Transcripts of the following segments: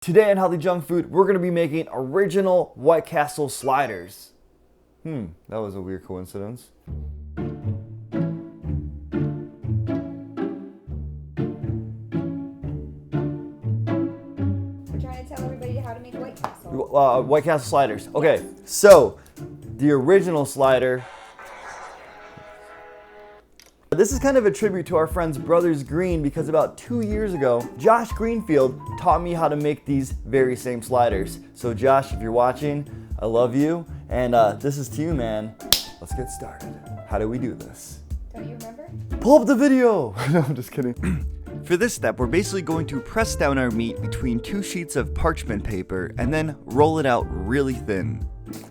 Today on Healthy Junk Food, we're gonna be making original White Castle sliders. That was a weird coincidence. We're trying to tell everybody how to make White Castle. White Castle sliders. Okay, so the original slider. This is kind of a tribute to our friends Brothers Green because about 2 years ago, Josh Greenfield taught me how to make these very same sliders. So Josh, if you're watching, I love you, and this is to you, man. Let's get started. How do we do this? Don't you remember? Pull up the video! No, I'm just kidding. For this step, we're basically going to press down our meat between 2 sheets of parchment paper and then roll it out really thin.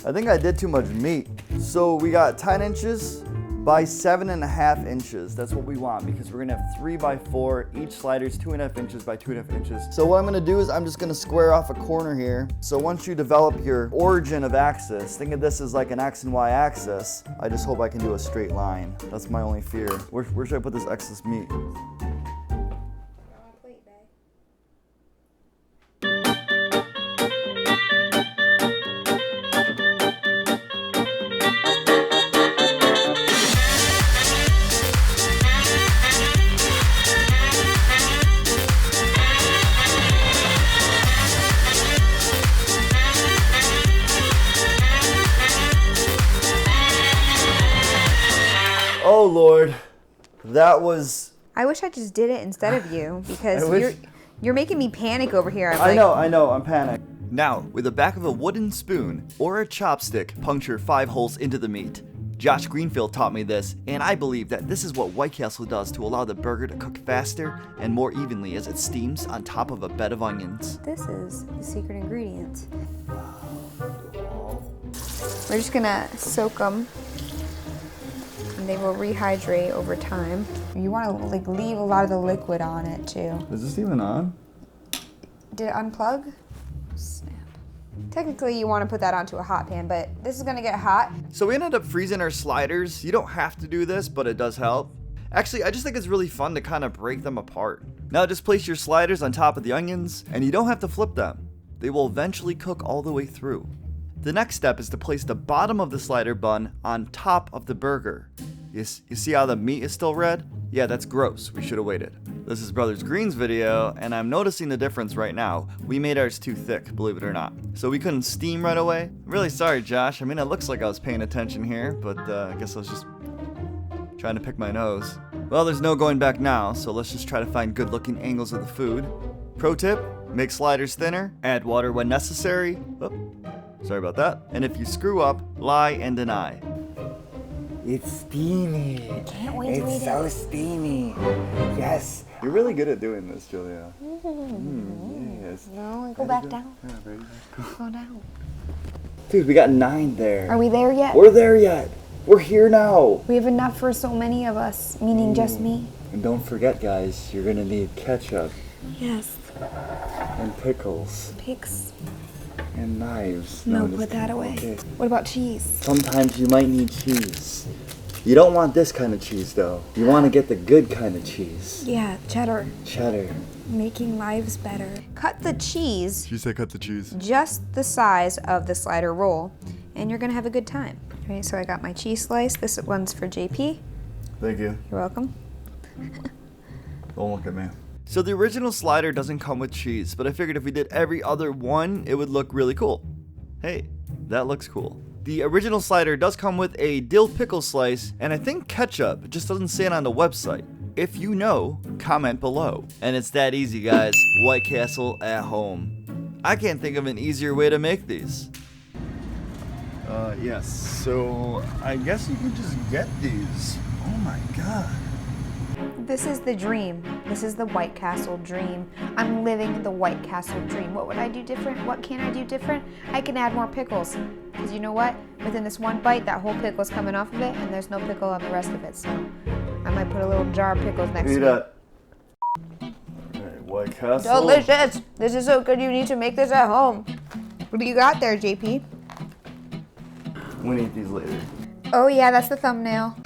I think I did too much meat. So we got 10 inches by 7.5 inches. That's what we want because we're gonna have 3 by 4. Each slider's 2.5 inches by 2.5 inches. So what I'm gonna do is I'm just gonna square off a corner here. So once you develop your origin of axis, think of this as like an X and Y axis. I just hope I can do a straight line. That's my only fear. Where should I put this excess meat? Oh Lord, that was... I wish I just did it instead of you because you're making me panic over here. I know, I'm panicked. Now, with the back of a wooden spoon or a chopstick, puncture 5 holes into the meat. Josh Greenfield taught me this, and I believe that this is what White Castle does to allow the burger to cook faster and more evenly as it steams on top of a bed of onions. This is the secret ingredient. We're just gonna soak them. And they will rehydrate over time. You want to leave a lot of the liquid on it too. Is this even on? Did it unplug? Snap. Technically you want to put that onto a hot pan, but this is gonna get hot. So we ended up freezing our sliders. You don't have to do this, but it does help. Actually, I just think it's really fun to kind of break them apart. Now just place your sliders on top of the onions, and you don't have to flip them. They will eventually cook all the way through. The next step is to place the bottom of the slider bun on top of the burger. You see how the meat is still red? Yeah, that's gross. We should have waited. This is Brothers Green's video, and I'm noticing the difference right now. We made ours too thick, believe it or not. So we couldn't steam right away. I'm really sorry, Josh. I mean, it looks like I was paying attention here, but I guess I was just trying to pick my nose. Well, there's no going back now, so let's just try to find good-looking angles of the food. Pro tip, make sliders thinner, add water when necessary. Oh, sorry about that. And if you screw up, lie and deny. It's steamy. Can't wait to eat It's so steamy. Yes. You're really good at doing this, Julia. Yes. No, go back down. Yeah, very good. Go down. Dude, we got 9 there. Are we there yet? We're there yet. We're here now. We have enough for so many of us, meaning just me. And don't forget, guys, you're gonna need ketchup Yes. and pickles Pigs. and knives. No, just put that kidding. away. Okay. What about cheese? Sometimes you might need cheese. You don't want this kind of cheese, though. You want to get the good kind of cheese. Yeah, cheddar. Cheddar. Making lives better. Cut the cheese She said cut the cheese. just the size of the slider roll, and you're gonna have a good time. Okay, so I got my cheese slice. This one's for JP. Thank you. You're welcome. Don't look at me. So the original slider doesn't come with cheese, but I figured if we did every other one, it would look really cool. Hey, that looks cool. The original slider does come with a dill pickle slice, and I think ketchup. It just doesn't say it on the website. If you know, comment below. And it's that easy, guys. White Castle at home. I can't think of an easier way to make these. Yes, so I guess you can just get these. Oh my god. This is the dream. This is the White Castle dream. I'm living the White Castle dream. What would I do different? What can I do different? I can add more pickles. Because you know what? Within this one bite, that whole pickle's coming off of it, and there's no pickle on the rest of it. So I might put a little jar of pickles next to it. Alright, White Castle. Delicious! This is so good, you need to make this at home. What do you got there, JP? We need these later. Oh yeah, that's the thumbnail.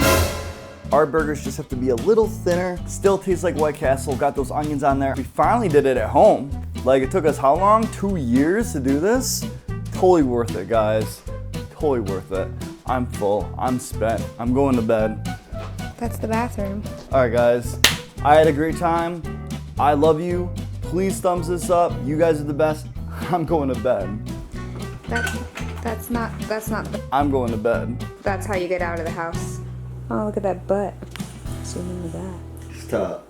Our burgers just have to be a little thinner. Still tastes like White Castle. Got those onions on there. We finally did it at home. Like, it took us how long? 2 years to do this? Totally worth it, guys. Totally worth it. I'm full. I'm spent. I'm going to bed. That's the bathroom. Alright, guys. I had a great time. I love you. Please thumbs this up. You guys are the best. I'm going to bed. That's not I'm going to bed. that's how you get out of the house. Oh, look at that butt. Zoom in the back. Stop.